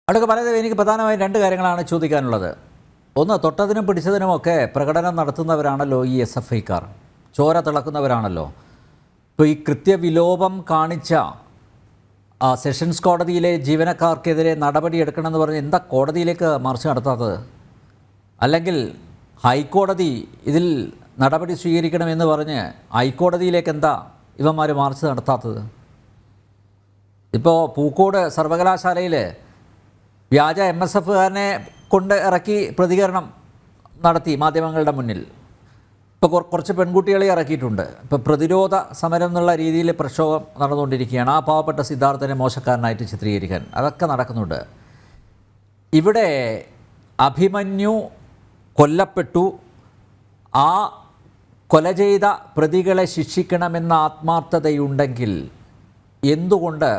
അവിടെയൊക്കെ പറയുന്നത് എനിക്ക് പ്രധാനമായും രണ്ട് കാര്യങ്ങളാണ് ചോദിക്കാനുള്ളത്. ഒന്ന്, തൊട്ടതിനും പിടിച്ചതിനുമൊക്കെ പ്രകടനം നടത്തുന്നവരാണല്ലോ ഈ SFIക്കാർ, ചോര തിളക്കുന്നവരാണല്ലോ. ഇപ്പോൾ ഈ കൃത്യവിലോപം കാണിച്ച സെഷൻസ് കോടതിയിലെ ജീവനക്കാർക്കെതിരെ നടപടിയെടുക്കണമെന്ന് പറഞ്ഞ് എന്താ കോടതിയിലേക്ക് മാർച്ച് നടത്താത്തത്? അല്ലെങ്കിൽ ഹൈക്കോടതി ഇതിൽ നടപടി സ്വീകരിക്കണമെന്ന് പറഞ്ഞ് ഹൈക്കോടതിയിലേക്ക് എന്താ ഇവന്മാർ മാർച്ച് നടത്താത്തത്? ഇപ്പോൾ പൂക്കോട് സർവകലാശാലയിൽ വ്യാജ MSFകാരനെ കൊണ്ട് ഇറക്കി പ്രതികരണം നടത്തി മാധ്യമങ്ങളുടെ മുന്നിൽ. ഇപ്പോൾ കുറച്ച് പെൺകുട്ടികളെ ഇറക്കിയിട്ടുണ്ട്. ഇപ്പോൾ പ്രതിരോധ സമരം എന്നുള്ള രീതിയിൽ പ്രക്ഷോഭം നടന്നുകൊണ്ടിരിക്കുകയാണ്. ആ പാവപ്പെട്ട സിദ്ധാർത്ഥനെ മോശക്കാരനായിട്ട് ചിത്രീകരിക്കാൻ അതൊക്കെ നടക്കുന്നുണ്ട്. ഇവിടെ അഭിമന്യു കൊല്ലപ്പെട്ടു. ആ കൊല ചെയ്ത പ്രതികളെ ശിക്ഷിക്കണമെന്ന ആത്മാർത്ഥതയുണ്ടെങ്കിൽ എന്തുകൊണ്ട്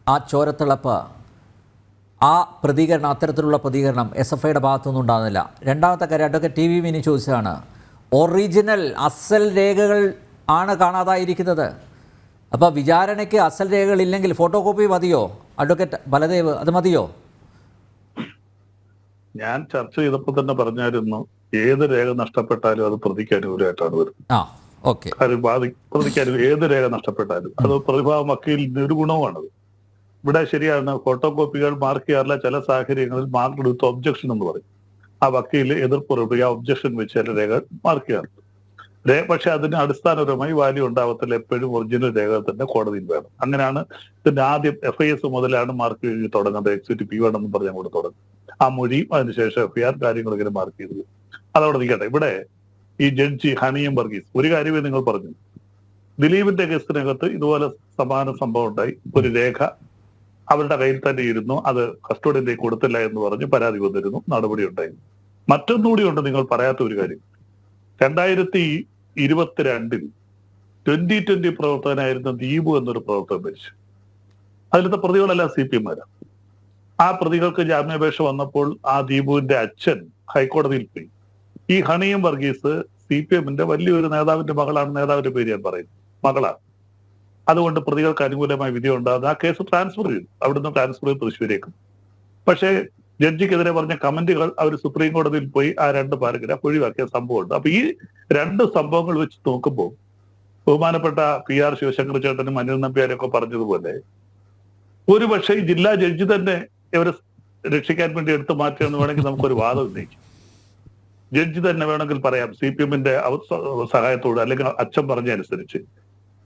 ആ ചോരത്തിളപ്പ്, ആ പ്രതികരണം, അത്തരത്തിലുള്ള പ്രതികരണം SFIയുടെ ഭാഗത്തുനിന്നും ഉണ്ടാകുന്നില്ല? രണ്ടാമത്തെ കാര്യം, അഡ്വക്കേറ്റ് TV മിനി ചോദിച്ചതാണ്. ഒറിജിനൽ അസൽ രേഖകൾ ആണ് കാണാതായിരിക്കുന്നത്. അപ്പോൾ വിചാരണയ്ക്ക് അസൽ രേഖകൾ ഇല്ലെങ്കിൽ ഫോട്ടോ കോപ്പി മതിയോ? അഡ്വക്കേറ്റ് ബലദേവ്, അത് മതിയോ? ഞാൻ ചർച്ച ചെയ്തപ്പോൾ തന്നെ പറഞ്ഞായിരുന്നു, ഏത് രേഖ നഷ്ടപ്പെട്ടാലും അത് പ്രതിക്ക് അനുകൂലമായിട്ടാണ് വരുന്നത്. പ്രതിക്ക് ഏത് രേഖ നഷ്ടപ്പെട്ടാലും അത് പ്രതിഭാഗം വക്കീലിന്റെ ഒരു ഗുണവുമാണത്. ഇവിടെ ശരിയാണ്, ഫോട്ടോ കോപ്പികൾ മാർക്ക് ചെയ്യാറില്ല. ചില സാഹചര്യങ്ങളിൽ മാർക്ക് എടുത്ത് ഒബ്ജക്ഷൻ എന്ന് പറയും. ആ വക്കീൽ എതിർപ്പ് ആ ഒബ്ജക്ഷൻ വെച്ച് ചില രേഖ മാർക്ക് ചെയ്യാറുണ്ട്. പക്ഷെ അതിന് അടിസ്ഥാനപരമായി വാല്യൂ ഉണ്ടാവത്തില്ല. എപ്പോഴും ഒറിജിനൽ രേഖ തന്നെ കോടതിയിൽ വേണം. അങ്ങനെയാണ് ഇതിന്റെ ആദ്യം FIS മുതലാണ് മാർക്ക് എഴുതി തുടങ്ങുന്നത്. എക്സിറ്റ് P1 എന്ന് പറഞ്ഞ് അങ്ങോട്ട് തുടങ്ങും. ആ മൊഴിയും അതിനുശേഷം FIR കാര്യങ്ങൾ ഇങ്ങനെ മാർക്ക് ചെയ്തത്. അതവിടെ നിൽക്കട്ടെ. ഇവിടെ ഈ ജഡ്ജി ഹണിയം വർഗീസ് ഒരു കാര്യമേ നിങ്ങൾ പറഞ്ഞു. ദിലീപിന്റെ കേസിനകത്ത് ഇതുപോലെ സമാന സംഭവം ഉണ്ടായി. ഒരു രേഖ അവരുടെ കയ്യിൽ തന്നെ ഇരുന്നു, അത് കസ്റ്റഡിയിലേക്ക് കൊടുത്തില്ല എന്ന് പറഞ്ഞ് പരാതി വന്നിരുന്നു, നടപടി ഉണ്ടായിരുന്നു. മറ്റൊന്നുകൂടി ഉണ്ട് നിങ്ങൾ പറയാത്ത ഒരു കാര്യം. 2022 2020 പ്രവർത്തകനായിരുന്ന ദീപു എന്നൊരു പ്രവർത്തകൻ മരിച്ചു. അതിലത്തെ പ്രതികളെല്ലാം CPM-മാരാണ്. ആ പ്രതികൾക്ക് ജാമ്യാപേക്ഷ വന്നപ്പോൾ ആ ദീപുവിന്റെ അച്ഛൻ ഹൈക്കോടതിയിൽ പോയി. ഈ ഹണിയം വർഗീസ് CPM-ന്റെ വലിയൊരു നേതാവിന്റെ മകളാണ്. നേതാവിന്റെ പേര് ഞാൻ പറയുന്നു, മകളാണ്. അതുകൊണ്ട് പ്രതികൾക്ക് അനുകൂലമായ വിധി ഉണ്ടാകുന്ന ആ കേസ് ട്രാൻസ്ഫർ ചെയ്തു. അവിടുന്ന് ട്രാൻസ്ഫർ ചെയ്ത് തൃശ്ശൂരേക്കും. പക്ഷേ ജഡ്ജിക്കെതിരെ പറഞ്ഞ കമന്റുകൾ അവർ സുപ്രീം കോടതിയിൽ പോയി ആ 2 പാരഗ്രാഫ് ഒഴിവാക്കിയ സംഭവമുണ്ട്. അപ്പൊ ഈ 2 സംഭവങ്ങൾ വെച്ച് നോക്കുമ്പോൾ ബഹുമാനപ്പെട്ട PR ശിവശങ്കർ ചേട്ടനും അനിൽ നമ്പ്യാരൊക്കെ പറഞ്ഞതുപോലെ ഒരുപക്ഷെ ഈ ജില്ലാ ജഡ്ജി തന്നെ ഇവരെ രക്ഷിക്കാൻ വേണ്ടി എടുത്തു മാറ്റുകയെന്ന് വേണമെങ്കിൽ നമുക്കൊരു വാദം ഉന്നയിക്കും. ജഡ്ജി തന്നെ വേണമെങ്കിൽ പറയാം, CPM-ന്റെ സഹായത്തോട് അല്ലെങ്കിൽ അച്ഛൻ പറഞ്ഞനുസരിച്ച്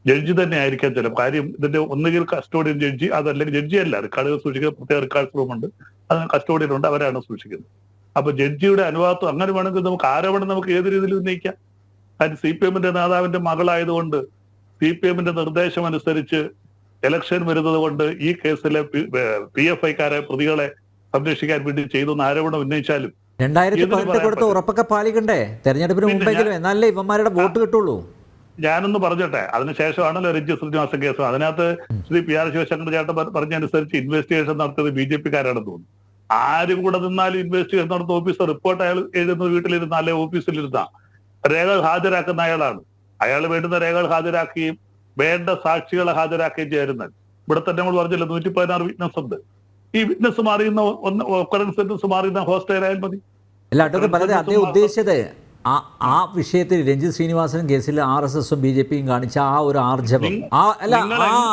ജഡ്ജി തന്നെ ആയിരിക്കാം ചില കാര്യം. ഇതിന്റെ ഒന്നുകിൽ കസ്റ്റോഡിയൻ ജഡ്ജി, അതല്ലെങ്കിൽ ജഡ്ജി അല്ല, റെക്കോർഡുകൾ സൂക്ഷിക്കുന്ന പ്രത്യേക റെക്കോർഡ്സ് റൂമുണ്ട്, അതിന് കസ്റ്റോഡിയൻ ഉണ്ട്, അവരാണ് സൂക്ഷിക്കുന്നത്. അപ്പൊ ജഡ്ജിയുടെ അനുവാദം അങ്ങനെ വേണമെങ്കിൽ നമുക്ക് ആരോപണം നമുക്ക് ഏത് രീതിയിൽ ഉന്നയിക്കാം. അതിന് CPM-ന്റെ നേതാവിന്റെ മകളായതുകൊണ്ട് CPM-ന്റെ നിർദ്ദേശം അനുസരിച്ച് ഇലക്ഷൻ വരുന്നത് കൊണ്ട് ഈ കേസിലെ PFI-കാരെ പ്രതികളെ സംരക്ഷിക്കാൻ വേണ്ടി ചെയ്തെന്ന് ആരോപണം ഉന്നയിച്ചാലും 2018 കൊടുത്ത ഉറപ്പൊക്കെ പാലിക്കണ്ടേ തെരഞ്ഞെടുപ്പിന് മുമ്പെങ്കിലും? എന്നാലേ ഇവന്മാരുടെ വോട്ട് കിട്ടുള്ളൂ. ഞാനൊന്ന് പറഞ്ഞോട്ടെ, അതിനുശേഷമാണല്ലോ രഞ്ജി ശ്രീനിവാസൻ കേസ്. അതിനകത്ത് ശ്രീ PR ശിവശങ്കർ ചേട്ടൻ പറഞ്ഞനുസരിച്ച് ഇൻവെസ്റ്റിഗേഷൻ നടത്തിയത് BJP-കാരാണെന്ന് തോന്നുന്നു. ആരും കൂടെ നിന്നാലും ഇൻവെസ്റ്റിഗേഷൻ നടത്തുന്ന ഓഫീസർ റിപ്പോർട്ട് അയാൾ എഴുതുന്ന വീട്ടിലിരുന്ന അല്ലെ ഓഫീസിലിരുന്ന രേഖകൾ ഹാജരാക്കുന്ന അയാളാണ്. അയാൾ വേണ്ടുന്ന രേഖകൾ ഹാജരാക്കുകയും വേണ്ട സാക്ഷികളെ ഹാജരാക്കുകയും ചെയ്യുന്നത്. ഇവിടെ തന്നെ നമ്മൾ പറഞ്ഞല്ലോ 116 വിറ്റ്നസ് ഉണ്ട്. ഈ വിറ്റ്നസ് മാറിയുന്ന ഒക്കറൻസ് മാറിയുന്ന ഹോസ്റ്റലായാൽ മതി. അല്ല, അതൊക്കെ പറഞ്ഞത് അതേ ഉദ്ദേശിച്ചത്. ആ വിഷയത്തിൽ രഞ്ജിത് ശ്രീനിവാസൻ കേസിൽ RSSും BJP-യും കാണിച്ച ആ ഒരു ആർജവം,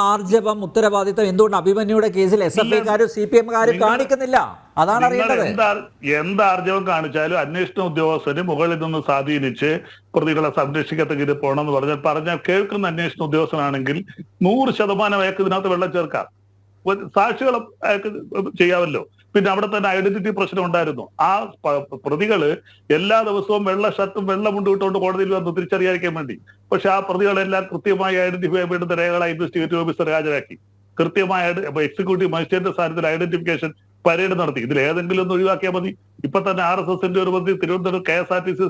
ആർജവം, ഉത്തരവാദിത്തം എന്തുകൊണ്ട് അഭിമന്യുയുടെ കേസിൽ SFIക്കാരും CPM-കാരും കാണിക്കുന്നില്ല? അതാണ് അറിയേണ്ടത്. എന്ത് ആർജവം കാണിച്ചാലും അന്വേഷണ ഉദ്യോഗസ്ഥന് മുകളിൽ നിന്ന് സ്വാധീനിച്ച് പ്രതികളെ സംരക്ഷിക്കത്തക്കിത് പോകണമെന്ന് പറഞ്ഞാൽ കേൾക്കുന്ന അന്വേഷണ ഉദ്യോഗസ്ഥനാണെങ്കിൽ 100% അയാൾക്ക് ഇതിനകത്ത് വെള്ളം ചേർക്കാം. സാക്ഷികളെ ചെയ്യാമല്ലോ. പിന്നെ അവിടെ തന്നെ ഐഡന്റിറ്റി പ്രശ്നം ഉണ്ടായിരുന്നു. ആ പ്രതികള് എല്ലാ ദിവസവും വെള്ള ഷർട്ടും വെള്ള മുണ്ട് ഇട്ടുകൊണ്ട് കോടതിയിൽ വന്ന് തിരിച്ചറിയാതിരിക്കാൻ വേണ്ടി. പക്ഷെ ആ പ്രതികളെല്ലാം കൃത്യമായി ഐഡന്റിഫൈ വേണ്ടുന്ന രേഖകളായി ഇൻവെസ്റ്റിഗേറ്റീവ് ഓഫീസർ ഹാജരാക്കി. കൃത്യമായ എക്സിക്യൂട്ടീവ് മജിസ്ട്രേറ്റ് സ്ഥാനത്തിൽ ഐഡന്റിഫിക്കേഷൻ പരേഡ് നടത്തി. ഇതിൽ ഏതെങ്കിലും ഒന്ന് ഒഴിവാക്കിയാൽ മതി. ഇപ്പൊ തന്നെ RSSന്റെ ഒരു പ്രതി തിരുവനന്തപുരം KSRTC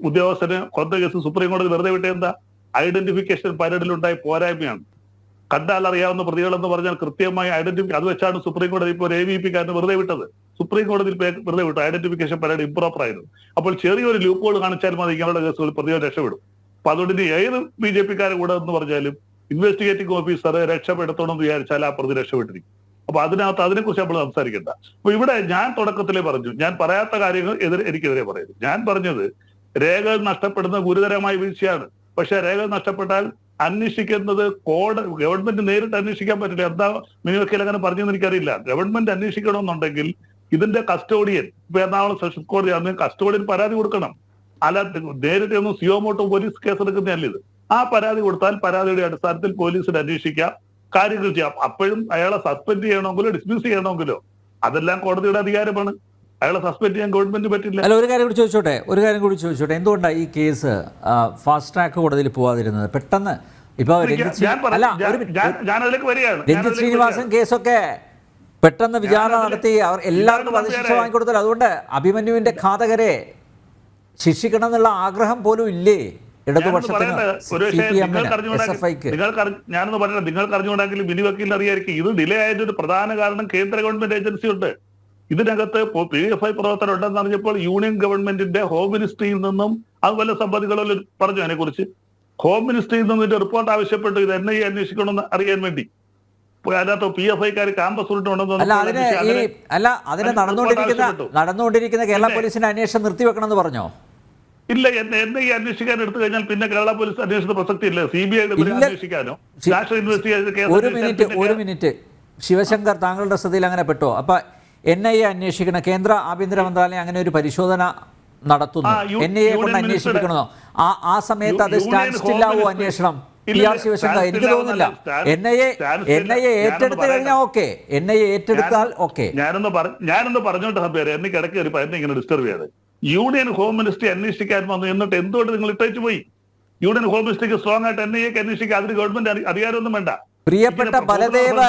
ഉദ്യോഗസ്ഥന് കൊന്ന കേസ് സുപ്രീം കോടതി വെറുതെ വിട്ട എന്താ? ഐഡന്റിഫിക്കേഷൻ പരേഡിലുണ്ടായ പോരായ്മയാണ്. കണ്ടാൽ അറിയാവുന്ന പ്രതികളെന്ന് പറഞ്ഞാൽ കൃത്യമായി ഐഡന്റിഫിക്കേഷൻ, അത് വെച്ചാണ് സുപ്രീം കോടതി ഇപ്പോൾ ഒരു AVP-കാരന് വെറുതെ വിട്ടത്. സുപ്രീം കോടതിയിൽ വെറുതെ വിട്ടു. ഐഡന്റിഫിക്കേഷൻ പരേഡ് ഇംപ്രോപ്പർ ആയിരുന്നു. അപ്പോൾ ചെറിയൊരു ലൂപ്പ് കാണിച്ചാൽ മതി ഇങ്ങനെയുള്ള കേസുകളിൽ പ്രതികൾ രക്ഷപ്പെടും. അപ്പൊ അതുകൊണ്ട് ഏത് BJP-കാരെ കൂടെ എന്ന് പറഞ്ഞാലും ഇൻവെസ്റ്റിഗേറ്റിംഗ് ഓഫീസറെ രക്ഷപ്പെടുത്തണം എന്ന് വിചാരിച്ചാൽ ആ പ്രതി രക്ഷപ്പെട്ടിരിക്കും. അപ്പൊ അതിനെക്കുറിച്ച് നമ്മൾ സംസാരിക്കണ്ട. അപ്പൊ ഇവിടെ ഞാൻ തുടക്കത്തിലേ പറഞ്ഞു, ഞാൻ പറയാത്ത കാര്യങ്ങൾ എനിക്കെതിരെ പറയുന്നു. ഞാൻ പറഞ്ഞത് രേഖകൾ നഷ്ടപ്പെടുന്ന ഗുരുതരമായ വീഴ്ചയാണ്. പക്ഷെ രേഖകൾ നഷ്ടപ്പെട്ടാൽ അന്വേഷിക്കുന്നത് ഗവൺമെന്റ് നേരിട്ട് അന്വേഷിക്കാൻ പറ്റില്ല. എന്താ മിനി വക്കീൽ അങ്ങനെ പറഞ്ഞെന്ന് എനിക്കറിയില്ല. ഗവൺമെന്റ് അന്വേഷിക്കണമെന്നുണ്ടെങ്കിൽ ഇതിന്റെ കസ്റ്റോഡിയൻ, ഇപ്പൊ എറണാകുളം സെഷൻസ് കോടതി ആണെങ്കിൽ കസ്റ്റോഡിയൻ പരാതി കൊടുക്കണം. അല്ല നേരിട്ട് ഒന്നും സിയോമോട്ടോ പോലീസ് കേസെടുക്കുന്നതല്ല ഇത്. ആ പരാതി കൊടുത്താൽ പരാതിയുടെ അടിസ്ഥാനത്തിൽ പോലീസിന് അന്വേഷിക്കാം, കാര്യങ്ങൾ ചെയ്യാം. അപ്പോഴും അയാളെ സസ്പെൻഡ് ചെയ്യണമെങ്കിലോ ഡിസ്മിസ് ചെയ്യണമെങ്കിലോ അതെല്ലാം കോടതിയുടെ അധികാരമാണ്. അയാളെ സസ്പെൻഡ് ചെയ്യാൻ ഗവൺമെന്റ് പറ്റില്ല. അല്ല, ഒരു കാര്യം കൂടി ചോദിച്ചോട്ടെ, എന്തുകൊണ്ടാണ് ഈ കേസ് ഫാസ്റ്റ് ട്രാക്ക് കോടതിയിൽ പോവാതിരുന്നത്? പെട്ടെന്ന് ഇപ്പൊ രഞ്ജിത് ശ്രീനിവാസൻ കേസൊക്കെ പെട്ടെന്ന് വിചാരണ നടത്തി അവർ എല്ലാവർക്കും വധശിക്ഷ വാങ്ങിക്കൊടുത്തല്ലോ. അതുകൊണ്ട് അഭിമന്യുവിന്റെ ഘാതകരെ ശിക്ഷിക്കണം എന്നുള്ള ആഗ്രഹം പോലും ഇല്ലേ ഇടതുപക്ഷത്തിന്, CPM-ന്, SFI-ക്ക്? ഞാനൊന്ന് പറയട്ടെ, നിങ്ങൾക്ക് അറിഞ്ഞുകൊണ്ടെങ്കിലും മിനി വക്കീലിന് അറിയായിരിക്കും. ഇത് ഡിലേ ആയതിന്റെ ഒരു പ്രധാന കാരണം കേന്ദ്ര ഗവൺമെന്റ് ഏജൻസി ഉണ്ട്. ഇതിനകത്ത് PFI പ്രവർത്തനം ഉണ്ടെന്ന് അറിഞ്ഞപ്പോൾ യൂണിയൻ ഗവൺമെന്റിന്റെ ഹോം മിനിസ്ട്രിയിൽ നിന്നും അതുപോലെ സംബന്ധികളിൽ പറഞ്ഞു. അതിനെക്കുറിച്ച് ഹോം മിനിസ്ട്രിയിൽ നിന്നും ഇതിന്റെ റിപ്പോർട്ട് ആവശ്യപ്പെട്ടു. ഇത് NIA അന്വേഷിക്കണമെന്ന് അറിയാൻ വേണ്ടി. അതിനകത്ത് PFI-ക്കാർ ക്യാമ്പസ് അതിന് നടന്നുകൊണ്ടിരിക്കുന്ന കേരള പോലീസിന്റെ അന്വേഷണം നിർത്തിവെക്കണമെന്ന് പറഞ്ഞോ? ഇല്ല, NIA അന്വേഷിക്കാൻ എടുത്തു കഴിഞ്ഞാൽ പിന്നെ കേരള പോലീസ് അന്വേഷണ പ്രസക്തി ഇല്ല. CBI അന്വേഷിക്കാനോ നാഷണൽ ഇൻവെസ്റ്റിഗേഷൻ. ഒരു മിനിറ്റ് ശിവശങ്കർ, താങ്കളുടെ ശ്രദ്ധയിൽ അങ്ങനെ പെട്ടോ? അപ്പൊ NIA അന്വേഷിക്കണം, കേന്ദ്ര ആഭ്യന്തര മന്ത്രാലയം അങ്ങനെ ഒരു പരിശോധന നടത്തുന്നു, NIA കൊണ്ട് അന്വേഷിക്കണമെന്നോ? ആ സമയത്ത് അത് സ്റ്റാൻഡ് സ്റ്റില്ലാവോ അന്വേഷണം? PR ശിവശങ്കർ, എനിക്ക് തോന്നുന്നില്ല. NIA ഏറ്റെടുത്ത് കഴിഞ്ഞാൽ ഓക്കെ, NIA ഏറ്റെടുത്താൽ ഓക്കെ. ഞാനൊന്ന് പറഞ്ഞോട്ട് ഹബേരെ, എനിക്ക് ഇടയ്ക്ക് ഒരു എന്നെ ഇങ്ങനെ ഡിസ്റ്റർബ് ചെയ്യാതെ. യൂണിയൻ ഹോം മിനിസ്ട്രി അന്വേഷിക്കാൻ വന്നു, എന്നിട്ട് എന്തുകൊണ്ട് നിങ്ങൾ ഇട്ടേച്ചു പോയി? യൂണിയൻ ഹോം മിനിസ്ട്രിക്ക് സ്ട്രോങ് ആയിട്ട് NIA-ക്ക് അന്വേഷിക്കാൻ അതിന് ഗവൺമെന്റ് അധികാരമൊന്നും വേണ്ട. പ്രിയപ്പെട്ട ബലദേവ്,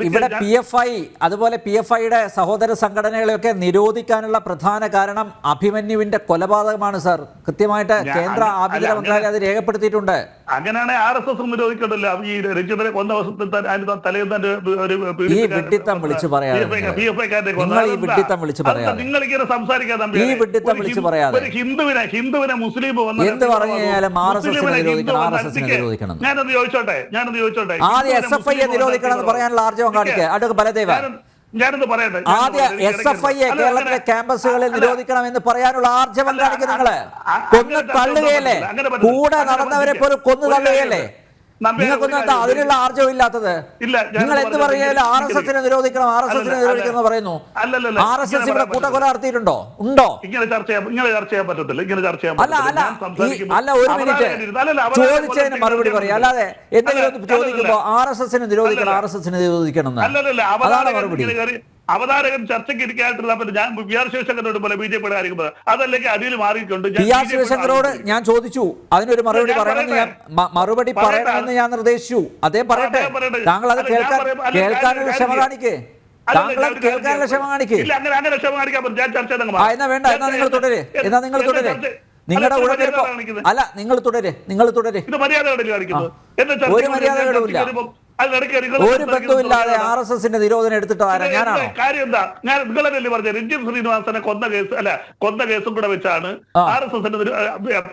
ഇവിടെ PFI അതുപോലെ PFI-യുടെ സഹോദര സംഘടനകളെയൊക്കെ നിരോധിക്കാനുള്ള പ്രധാന കാരണം അഭിമന്യുവിന്റെ കൊലപാതകമാണ് സാർ. കൃത്യമായിട്ട് കേന്ദ്ര ആഭ്യന്തര മന്ത്രാലയം അത് രേഖപ്പെടുത്തിയിട്ടുണ്ട്. അങ്ങനെയാണെങ്കിൽ RSS നിരോധിക്കണ്ടല്ലോ. ഈ രഞ്ജിതനെ കൊന്ന ദിവസത്തിൽ ഈ വിഡ്ഢിത്തം വിളിച്ചു പറയാതെ, നിങ്ങൾ ഇങ്ങനെ സംസാരിക്കാതെ, ഈ വിഡ്ഢിത്തം വിളിച്ചു പറയാതെ, ഹിന്ദുവിനെ മുസ്ലിം എന്ത് പറഞ്ഞു കഴിഞ്ഞാലും RSS നിരോധിക്കണം. ഞാനത് ചോദിച്ചോട്ടെ, ആദ്യം SFI-യെ നിരോധിക്കണം എന്ന് പറയാനുള്ള ആർജവം കാണിക്കുക. അടുത്ത ബലദേവ, ഞാനൊന്ന് പറയട്ടെ, ആദ്യം SFI-യെ കേരളത്തിലെ ക്യാമ്പസുകളിൽ നിരോധിക്കണം എന്ന് പറയാനുള്ള ആർജവം കാണിക്കുക. നിങ്ങള് കൊന്നു തള്ളുകയല്ലേ, കൂടെ നടന്നവരെ പോലും കൊന്നു തള്ളുകയല്ലേ? നിങ്ങൾക്കൊന്നും എന്താ അതിനുള്ള ആർജവം ഇല്ലാത്തത്? നിങ്ങൾ എന്ത് പറഞ്ഞാലും RSS-നെ നിരോധിക്കണം, RSS-നെ നിരോധിക്കണം പറയുന്നു. RSS ഇവിടെ കൂട്ടക്കൊല നടത്തിയിട്ടുണ്ടോ? ഉണ്ടോ? ഇങ്ങനെ ചർച്ച ചെയ്യാൻ പറ്റത്തില്ല. അല്ല, ഒരു മിനിറ്റ് ചോദിച്ചതിന് മറുപടി പറയാം. അല്ലാതെ എന്തെങ്കിലും ചോദിക്കുമ്പോ RSS-നെ നിരോധിക്കണം, RSS-നെ നിരോധിക്കണം എന്ന് അതാണ് മറുപടി. അവതാരകൻ ചർച്ചയ്ക്ക് ഇരിക്കാനായിട്ടുള്ള ഞാൻ PR ശിവശങ്കരോട് പോലെ BJP-യുടെ കാര്യം അതല്ലെങ്കിൽ അതിൽ മാറിയിട്ടുണ്ട്. PR ശിവശങ്കരോട് ഞാൻ ചോദിച്ചു, അതിനൊരു മറുപടി പറയണമെന്ന് ഞാൻ നിർദ്ദേശിച്ചു. അദ്ദേഹം പറയട്ടെ, താങ്കൾ അത് കേൾക്കാനുള്ള ക്ഷമ കാണിക്കേ. താങ്കൾ കേൾക്കാനുള്ള ക്ഷമ കാണിക്കേ. എന്നാ വേണ്ട, എന്നാ നിങ്ങൾ തുടരെ. നിങ്ങളുടെ അല്ല, നിങ്ങൾ തുടരെ. ഒരു മര്യാദകളുമില്ല, ഒരു ബന്ധവുമില്ലാതെ RSS-ന്റെ നിരോധനം എടുത്തിട്ട് ഞാനാണോ? കാര്യം എന്താ? ഞാൻ നിങ്ങളല്ലേ പറഞ്ഞ രഞ്ജിത് ശ്രീനിവാസനെ കൊന്ന കേസും കൂടെ വെച്ചാണ് RSS-ന്റെ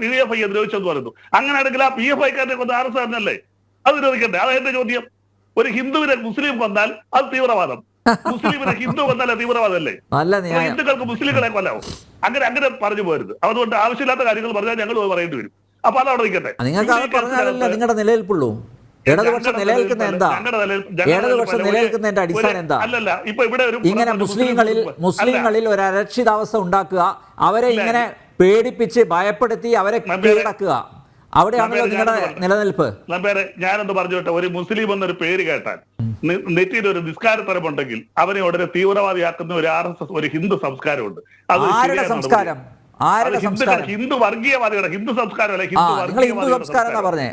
PFI നിരോധിച്ചെന്ന് പറയുന്നു. അങ്ങനെയാണെങ്കിൽ ആ PFI-ക്കാരനെ കൊന്ന RSS-നല്ലേ അത് നിരോധിക്കണ്ടേ? അതാണ് എന്റെ ചോദ്യം. ഒരു ഹിന്ദുവിനെ മുസ്ലിം കൊന്നാൽ അത് തീവ്രവാദം, മുസ്ലിമിനെ ഹിന്ദു കൊന്നാൽ തീവ്രവാദമല്ലേ? ഹിന്ദുക്കൾക്ക് മുസ്ലിങ്ങളെ കൊല്ലാവും. അങ്ങനെ പറഞ്ഞു പോരുത്. അതുകൊണ്ട് ആവശ്യമില്ലാത്ത കാര്യങ്ങൾ പറഞ്ഞാൽ ഞങ്ങൾ പറയേണ്ടി വരും. അപ്പൊ അതവിടെ നിൽക്കട്ടെ. നിങ്ങൾക്ക് അത് പറഞ്ഞാലല്ലേ നിങ്ങളുടെ നിലനിൽപ്പുള്ളൂ. ഇടതുപക്ഷം നിലനിൽക്കുന്ന എന്താ? ഇടതുപക്ഷം നിലനിൽക്കുന്നതിന്റെ അടിസ്ഥാനം എന്താ? ഇങ്ങനെ മുസ്ലിങ്ങളിൽ ഒരു അരക്ഷിതാവസ്ഥ ഉണ്ടാക്കുക, അവരെ ഇങ്ങനെ പേടിപ്പിച്ച് ഭയപ്പെടുത്തി അവരെ കീഴടക്കുക, അവിടെയാണല്ലോ നിങ്ങളുടെ നിലനിൽപ്പ്. ഞാനൊന്ന് പറഞ്ഞോട്ടെ, ഒരു മുസ്ലിം എന്നൊരു പേര് കേട്ടാൽ നെറ്റിയിൽ ഒരു നിസ്കാരത്തരമുണ്ടെങ്കിൽ അവനെ ഉടനെ തീവ്രവാദിയാക്കുന്ന ഒരു RSS ഒരു ഹിന്ദു സംസ്കാരമുണ്ട്. ആരുടെ സംസ്കാരം? ഹിന്ദു വർഗീയവാദികളുടെ ഹിന്ദു സംസ്കാരമല്ല, ഹിന്ദു സംസ്കാരം എന്നാ പറഞ്ഞേ.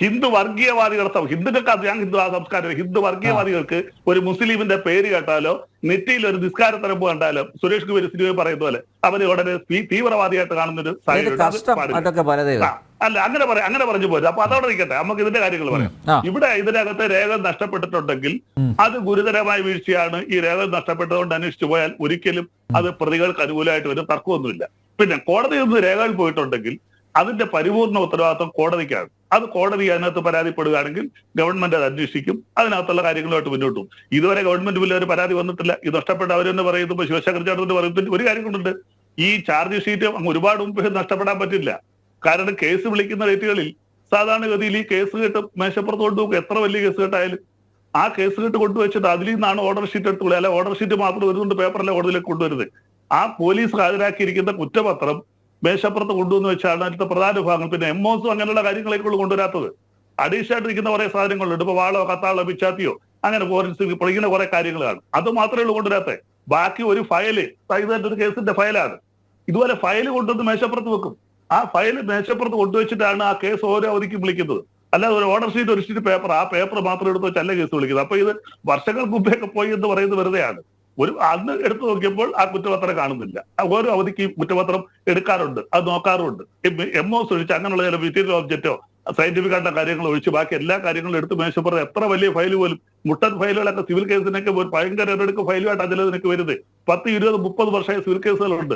ഹിന്ദു വർഗീയവാദികളുടെ ഹിന്ദുക്കൾക്ക് ഹിന്ദു ആ സംസ്കാരം. ഹിന്ദു വർഗീയവാദികൾക്ക് ഒരു മുസ്ലിമിന്റെ പേര് കേട്ടാലോ നെറ്റിയിൽ ഒരു നിസ്കാരത്തരമ്പ് കണ്ടാലോ സുരേഷ് ഗോപി സിനിമ പറയുന്ന പോലെ അവനെ ഉടനെ തീവ്രവാദിയായിട്ട് കാണുന്നൊരു അല്ല, അങ്ങനെ പറഞ്ഞു പോരും. അപ്പൊ അതോടെ നിൽക്കട്ടെ, നമുക്ക് ഇതിന്റെ കാര്യങ്ങൾ പറയാം. ഇവിടെ ഇതിനകത്ത് രേഖകൾ നഷ്ടപ്പെട്ടിട്ടുണ്ടെങ്കിൽ അത് ഗുരുതരമായ വീഴ്ചയാണ്. ഈ രേഖകൾ നഷ്ടപ്പെട്ടതുകൊണ്ട് അന്വേഷിച്ചു പോയാൽ ഒരിക്കലും അത് പ്രതികൾക്ക് അനുകൂലമായിട്ട് വരും, തർക്കമൊന്നുമില്ല. പിന്നെ കോടതിയിൽ നിന്ന് രേഖകൾ പോയിട്ടുണ്ടെങ്കിൽ അതിന്റെ പരിപൂർണ ഉത്തരവാദിത്വം കോടതിക്കാണ്. അത് കോടതി അതിനകത്ത് പരാതിപ്പെടുകയാണെങ്കിൽ ഗവൺമെന്റ് അത് അന്വേഷിക്കും, അതിനകത്തുള്ള കാര്യങ്ങളുമായിട്ട് മുന്നോട്ട് പോകും. ഇതുവരെ ഗവൺമെന്റ് ബില്ല് ഒരു പരാതി വന്നിട്ടില്ല. ഇത് നഷ്ടപ്പെട്ട അവരെന്ന് പറയുന്നത് ഇപ്പൊ ശിവശങ്കർ ചേട്ടൻ പറയുന്നത് ഒരു കാര്യം കൊണ്ടുണ്ട്, ഈ ചാർജ് ഷീറ്റ് ഒരുപാട് മുമ്പ് നഷ്ടപ്പെടാൻ പറ്റില്ല. കാരണം കേസ് വിളിക്കുന്ന റേറ്റുകളിൽ സാധാരണഗതിയിൽ ഈ കേസ് കേട്ട് മേശപ്പുറത്ത് കൊണ്ടുപോകും. എത്ര വലിയ കേസ് കേട്ടായാലും ആ കേസ് കേട്ട് കൊണ്ടുവച്ചിട്ട് അതിൽ നിന്നാണ് ഓർഡർ ഷീറ്റ് എടുത്ത് വിടുക. അല്ല, ഓർഡർ ഷീറ്റ് മാത്രം വരുന്നുണ്ട്, പേപ്പറിലെ കോടതിയിലേക്ക് കൊണ്ടുവരുന്നത്. ആ പോലീസ് ഹാജരാക്കിയിരിക്കുന്ന കുറ്റപത്രം മേശപ്പുറത്ത് കൊണ്ടുവന്ന് വെച്ചാണ് അതിന്റെ പ്രധാന വിഭാഗങ്ങൾ. പിന്നെ എംഒസും അങ്ങനെയുള്ള കാര്യങ്ങളേക്കുള്ള കൊണ്ടുവരാത്തത്. അഡീഷണൽ ആയിട്ടിരിക്കുന്ന കുറെ സാധനങ്ങളുണ്ട്. ഇപ്പൊ വാളോ കത്താളോ പിച്ചാത്തിയോ അങ്ങനെ ഫോറൻസിക് പഠിക്കുന്ന കുറെ കാര്യങ്ങളാണ്. അത് മാത്രമേ ഉള്ളൂ കൊണ്ടുവരാത്തത്. ബാക്കി ഒരു ഫയല് ഇതായിട്ട് ഒരു കേസിന്റെ ഫയലാണ്. ഇതുപോലെ ഫയല് കൊണ്ടുവന്ന് മേശപ്പുറത്ത് വെക്കും. ആ ഫയല് മേശപ്പുറത്ത് കൊണ്ടുവച്ചിട്ടാണ് ആ കേസ് ഓരോ അവധിക്കും വിളിക്കുന്നത്. അല്ലാതെ ഒരു ഓർഡർ ഷീറ്റ്, ഒരു ഷീറ്റ് പേപ്പർ, ആ പേപ്പർ മാത്രം എടുത്ത് വെച്ചല്ല കേസ് വിളിക്കുന്നത്. അപ്പൊ ഇത് വർഷങ്ങൾക്ക് മുമ്പേയൊക്കെ പോയി എന്ന് പറയുന്നത് വെറുതെയാണ്. അന്ന് എടുത്തു നോക്കിയപ്പോൾ ആ കുറ്റപത്രം കാണുന്നില്ല. ഓരോ അവധിക്ക് കുറ്റപത്രം എടുക്കാറുണ്ട്, അത് നോക്കാറുണ്ട്. എംഒസ് ഒഴിച്ച് അങ്ങനെയുള്ള ചില മെറ്റീരിയൽ ഒബ്ജക്റ്റോ സയന്റിഫിക് ആയിട്ടുള്ള കാര്യങ്ങൾ ഒഴിച്ച് ബാക്കി എല്ലാ കാര്യങ്ങളും എടുത്ത് മേശപ്പുറത്ത് എത്ര വലിയ ഫയൽ പോലും, മുട്ടൻ ഫയലുകളൊക്കെ സിവിൽ കേസിനൊക്കെ ഭയങ്കര എടുക്ക് ഫയലുമായിട്ട് അതിലതിനൊക്കെ വരുന്നത് 10, 20, 30 വർഷമായ സിവിൽ കേസുകളുണ്ട്.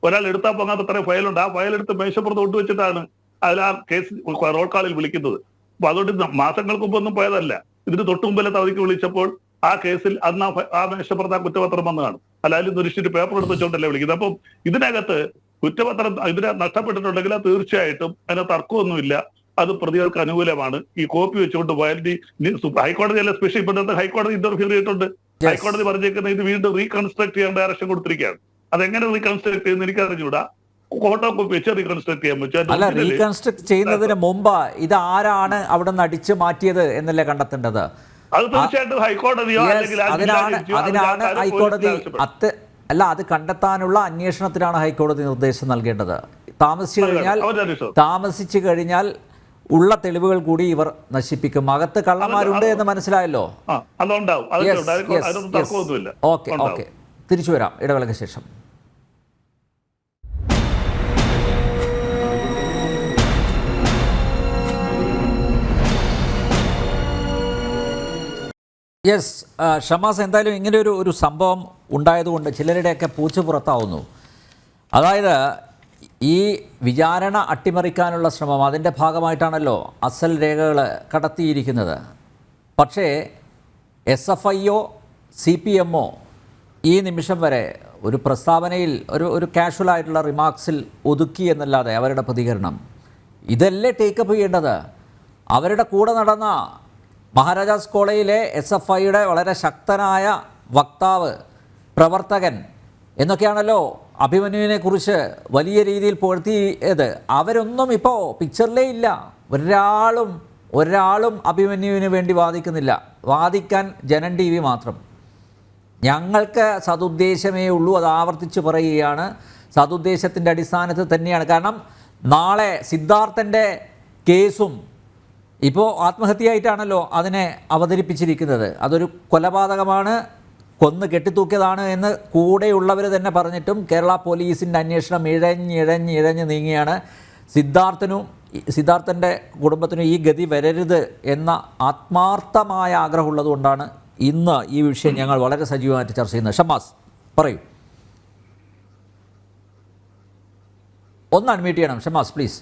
ഒരാൾ എടുത്താൽ പോകാത്ത അത്രയും ഫയലുണ്ട്. ആ ഫയൽ എടുത്ത് മേശപ്പുറത്ത് കൊണ്ടുവച്ചിട്ടാണ് അതിൽ ആ കേസ് റോൾ കാളിൽ വിളിക്കുന്നത്. അപ്പൊ അതുകൊണ്ട് മാസങ്ങൾക്ക് മുമ്പൊന്നും പോയതല്ല. ഇതിന് തൊട്ടു മുമ്പിലത്തെ അവധിക്ക് വിളിച്ചപ്പോൾ ആ കേസിൽ അന്ന് ആ മേശപ്പുറത്ത് ആ കുറ്റപത്രം വന്നു കാണും. അല്ലാതെ നിരീക്ഷിച്ചിട്ട് പേപ്പർ എടുത്ത് വെച്ചോണ്ടല്ലേ വിളിക്കുന്നത്. അപ്പം ഇതിനകത്ത് കുറ്റപത്രം ഇതിനെ നഷ്ടപ്പെട്ടിട്ടുണ്ടെങ്കിൽ തീർച്ചയായിട്ടും അതിന് തർക്കമൊന്നുമില്ല, അത് പ്രതികൾക്ക് അനുകൂലമാണ്. ഈ കോപ്പി വെച്ചുകൊണ്ട് പോയാൽ ഹൈക്കോടതിയല്ല സ്പെഷ്യൽ, ഇപ്പോഴത്തെ ഹൈക്കോടതി ഇന്റർഫിയർ ചെയ്തിട്ടുണ്ട്. ഹൈക്കോടതി പറഞ്ഞേക്കുന്ന ഇത് വീണ്ടും റീകൺസ്ട്രക്ട് ചെയ്യാൻ ഡയറക്ഷൻ കൊടുത്തിരിക്കുകയാണ്. അതെങ്ങനെ റീകൺസ്ട്രക്ട് ചെയ്യുന്ന എനിക്ക് അറിഞ്ഞൂടാ. ഫോട്ടോ കോപ്പി വെച്ച് റീകൺസ്ട്രക്ട് ചെയ്യാൻ പറ്റും. അല്ല, റീകൺസ്ട്രക്ട് ചെയ്യുന്നതിന് മുമ്പ് ഇത് ആരാണ് അവിടെ നിന്ന് അടിച്ചു മാറ്റിയത് എന്നല്ലേ കണ്ടെത്തേണ്ടത്. അത് തീർച്ചയായിട്ടും ഹൈക്കോടതിയോ അതിനാണ് ഹൈക്കോടതി അല്ല, അത് കണ്ടെത്താനുള്ള അന്വേഷണത്തിനാണ് ഹൈക്കോടതി നിർദ്ദേശം നൽകേണ്ടത്. താമസിച്ചു കഴിഞ്ഞാൽ ഉള്ള തെളിവുകൾ കൂടി ഇവർ നശിപ്പിക്കും. അകത്ത് കള്ളന്മാരുണ്ട് എന്ന് മനസ്സിലായല്ലോ. ഓക്കെ ഓക്കെ, തിരിച്ചു വരാം ഇടവേളയ്ക്ക് ശേഷം. യെസ്, ഷമാസ്, എന്തായാലും ഇങ്ങനെ ഒരു സംഭവം ഉണ്ടായതുകൊണ്ട് ചിലരുടെയൊക്കെ പൂച്ച പുറത്താവുന്നു. അതായത് ഈ വിചാരണ അട്ടിമറിക്കാനുള്ള ശ്രമം, അതിൻ്റെ ഭാഗമായിട്ടാണല്ലോ അസൽ രേഖകൾ കടത്തിയിരിക്കുന്നത്. പക്ഷേ SFIയോ CPM ഈ നിമിഷം വരെ ഒരു പ്രസ്താവനയിൽ ഒരു കാഷ്വലായിട്ടുള്ള റിമാർക്സിൽ ഒതുക്കി എന്നല്ലാതെ അവരുടെ പ്രതികരണം ഇതല്ലേ ടേക്കപ്പ് ചെയ്യേണ്ടത്. അവരുടെ കൂടെ നടന്ന മഹാരാജാസ് കോളേജിലെ SFIയുടെ വളരെ ശക്തനായ വക്താവ്, പ്രവർത്തകൻ എന്നൊക്കെയാണല്ലോ അഭിമന്യുവിനെ കുറിച്ച് വലിയ രീതിയിൽ പുകഴ്ത്തിയത്. അവരൊന്നും ഇപ്പോൾ പിക്ചറിലേ ഇല്ല. ഒരാളും അഭിമന്യുവിന് വേണ്ടി വാദിക്കുന്നില്ല. വാദിക്കാൻ ജനൻ TV മാത്രം. ഞങ്ങൾക്ക് സതുദ്ദേശമേ ഉള്ളൂ, അത് ആവർത്തിച്ച് പറയുകയാണ്. സതുദ്ദേശത്തിൻ്റെ അടിസ്ഥാനത്തിൽ തന്നെയാണ്. കാരണം നാളെ സിദ്ധാർത്ഥൻ്റെ കേസും ഇപ്പോൾ ആത്മഹത്യയായിട്ടാണല്ലോ അതിനെ അവതരിപ്പിച്ചിരിക്കുന്നത്. അതൊരു കൊലപാതകമാണ്, കൊന്ന് കെട്ടിത്തൂക്കിയതാണ് എന്ന് കൂടെയുള്ളവർ തന്നെ പറഞ്ഞിട്ടും കേരള പോലീസിൻ്റെ അന്വേഷണം ഇഴഞ്ഞ് നീങ്ങിയാണ്. സിദ്ധാർത്ഥൻ്റെ കുടുംബത്തിനും ഈ ഗതി വരരുത് എന്ന ആത്മാർത്ഥമായ ആഗ്രഹമുള്ളതുകൊണ്ടാണ് ഇന്ന് ഈ വിഷയം ഞങ്ങൾ വളരെ സജീവമായിട്ട് ചർച്ച ചെയ്യുന്നത്. ഷമാസ്, പറയൂ. ഒന്ന് അൺമ്യൂട്ട് ചെയ്യണം ഷമാസ്, പ്ലീസ്.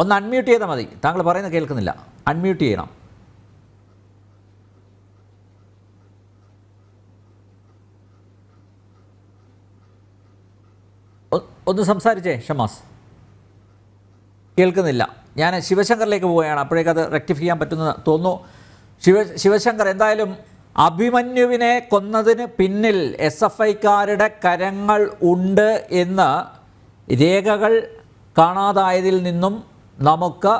ഒന്ന് അൺമ്യൂട്ട് ചെയ്താൽ മതി. താങ്കൾ പറയുന്നത് കേൾക്കുന്നില്ല. അൺമ്യൂട്ട് ചെയ്യണം. ഒന്ന് സംസാരിച്ചേ ഷമാസ്. കേൾക്കുന്നില്ല. ഞാൻ ശിവശങ്കറിലേക്ക് പോവുകയാണ്. അപ്പോഴേക്കത് റെക്ടിഫൈ ചെയ്യാൻ പറ്റുമെന്ന് തോന്നുന്നു. ശിവശങ്കർ, എന്തായാലും അഭിമന്യുവിനെ കൊന്നതിന് പിന്നിൽ SFIക്കാരുടെ കരങ്ങൾ ഉണ്ട് എന്ന് രേഖകൾ കാണാതായതിൽ നിന്നും നമുക്ക്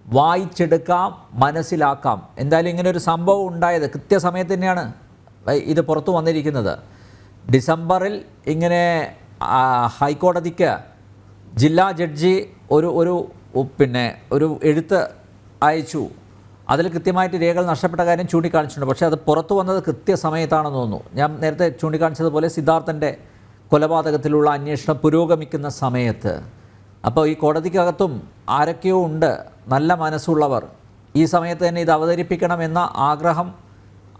വായിച്ചെടുക്കാം, മനസ്സിലാക്കാം. എന്തായാലും ഇങ്ങനൊരു സംഭവം ഉണ്ടായത് കൃത്യസമയത്ത് തന്നെയാണ് ഇത് പുറത്തു വന്നിരിക്കുന്നത്. ഡിസംബറിൽ ഇങ്ങനെ ഹൈക്കോടതിക്ക് ജില്ലാ ജഡ്ജി ഒരു എഴുത്ത് അയച്ചു. അതിൽ കൃത്യമായിട്ട് രേഖകൾ നഷ്ടപ്പെട്ട കാര്യം ചൂണ്ടിക്കാണിച്ചിട്ടുണ്ട്. പക്ഷേ അത് പുറത്തു വന്നത് കൃത്യസമയത്താണെന്ന് തോന്നുന്നു. ഞാൻ നേരത്തെ ചൂണ്ടിക്കാണിച്ചതുപോലെ സിദ്ധാർത്ഥൻ്റെ കൊലപാതകത്തിലുള്ള അന്വേഷണം പുരോഗമിക്കുന്ന സമയത്ത്. അപ്പോൾ ഈ കോടതിക്കകത്തും ആരൊക്കെയോ ഉണ്ട് നല്ല മനസ്സുള്ളവർ. ഈ സമയത്ത് തന്നെ ഇത് അവതരിപ്പിക്കണമെന്ന ആഗ്രഹം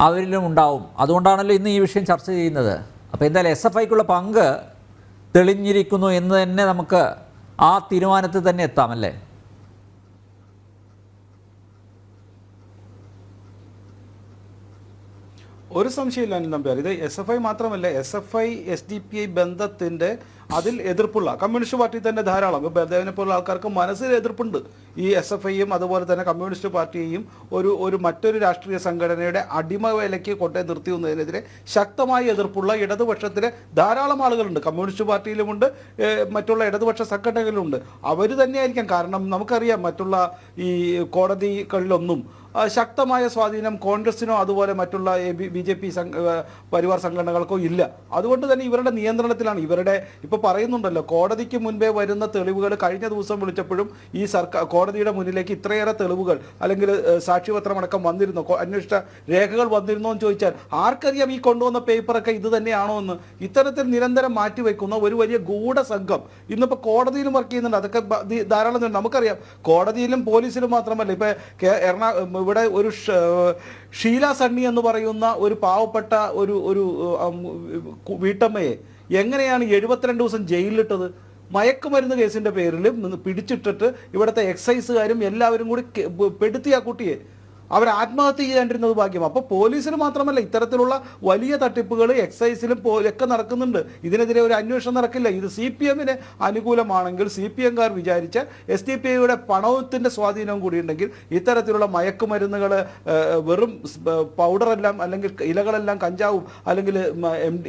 അവരിലും ഉണ്ടാവും. അതുകൊണ്ടാണല്ലോ ഇന്ന് ഈ വിഷയം ചർച്ച ചെയ്യുന്നത്. അപ്പോൾ എന്തായാലും SFIക്കുള്ള പങ്ക് തെളിഞ്ഞിരിക്കുന്നു എന്ന് തന്നെ നമുക്ക് ആ തീരുമാനത്തിൽ തന്നെ എത്താമല്ലേ? ഒരു സംശയമില്ല അനിൽ നമ്പ്യാർ. ഇത് SFI മാത്രമല്ല, SFI SDPI ബന്ധത്തിൻ്റെ അതിൽ എതിർപ്പുള്ള കമ്മ്യൂണിസ്റ്റ് പാർട്ടി തന്നെ ധാരാളം ബലദേവിനെ പോലുള്ള ആൾക്കാർക്ക് മനസ്സിൽ എതിർപ്പുണ്ട്. ഈ SFIയും അതുപോലെ തന്നെ കമ്മ്യൂണിസ്റ്റ് പാർട്ടിയെയും മറ്റൊരു രാഷ്ട്രീയ സംഘടനയുടെ അടിമ വേലയ്ക്ക് കൊണ്ടേ നിർത്തിയുന്നതിനെതിരെ ശക്തമായ എതിർപ്പുള്ള ഇടതുപക്ഷത്തിലെ ധാരാളം ആളുകളുണ്ട്. കമ്മ്യൂണിസ്റ്റ് പാർട്ടിയിലുമുണ്ട്, മറ്റുള്ള ഇടതുപക്ഷ സംഘടനകളിലുമുണ്ട്. അവർ തന്നെയായിരിക്കാം കാരണം. നമുക്കറിയാം മറ്റുള്ള ഈ കോടതികളിലൊന്നും ശക്തമായ സ്വാധീനം കോൺഗ്രസിനോ അതുപോലെ മറ്റുള്ള BJP പരിവാർ സംഘടനകൾക്കോ ഇല്ല. അതുകൊണ്ട് തന്നെ ഇവരുടെ നിയന്ത്രണത്തിലാണ്. ഇവരുടെ ഇപ്പോൾ പറയുന്നുണ്ടല്ലോ, കോടതിക്ക് മുൻപേ വരുന്ന തെളിവുകൾ കഴിഞ്ഞ ദിവസം വിളിച്ചപ്പോഴും ഈ കോടതിയുടെ മുന്നിലേക്ക് ഇത്രയേറെ തെളിവുകൾ അല്ലെങ്കിൽ സാക്ഷ്യപത്രമടക്കം വന്നിരുന്നോ, അന്വേഷിച്ച രേഖകൾ വന്നിരുന്നോ എന്ന് ചോദിച്ചാൽ ആർക്കറിയാം ഈ കൊണ്ടുവന്ന പേപ്പറൊക്കെ ഇത് തന്നെയാണോ എന്ന്. ഇത്തരത്തിൽ നിരന്തരം മാറ്റിവെക്കുന്ന ഒരു വലിയ ഗൂഢസംഘം ഇന്നിപ്പോൾ കോടതിയിലും വർക്ക് ചെയ്യുന്നുണ്ട്. അതൊക്കെ ധാരാളം നമുക്കറിയാം. കോടതിയിലും പോലീസിലും മാത്രമല്ല, ഇപ്പോൾ ഇവിടെ ഒരു ഷീല സണ്ണി എന്ന് പറയുന്ന ഒരു പാവപ്പെട്ട ഒരു വീട്ടമ്മയെ എങ്ങനെയാണ് 72 ദിവസം ജയിലിലിട്ടത്? മയക്കുമരുന്ന് കേസിൻ്റെ പേരിൽ പിടിച്ചിട്ടിട്ട് ഇവിടുത്തെ എക്സൈസുകാരും എല്ലാവരും കൂടി പെടുത്തി ആ കുട്ടിയെ അവർ ആത്മഹത്യ ചെയ്യാണ്ടിരുന്നത് ഭാഗ്യം. അപ്പോൾ പോലീസിന് മാത്രമല്ല ഇത്തരത്തിലുള്ള വലിയ തട്ടിപ്പുകൾ എക്സൈസിലും ഒക്കെ നടക്കുന്നുണ്ട്. ഇതിനെതിരെ ഒരു അന്വേഷണം നടക്കില്ല. ഇത് CPMന് അനുകൂലമാണെങ്കിൽ CPMകാർ വിചാരിച്ച SDPIയുടെ പണത്തിൻ്റെ സ്വാധീനവും കൂടി ഉണ്ടെങ്കിൽ ഇത്തരത്തിലുള്ള മയക്കുമരുന്നുകൾ വെറും പൗഡറെല്ലാം അല്ലെങ്കിൽ ഇലകളെല്ലാം കഞ്ചാവും അല്ലെങ്കിൽ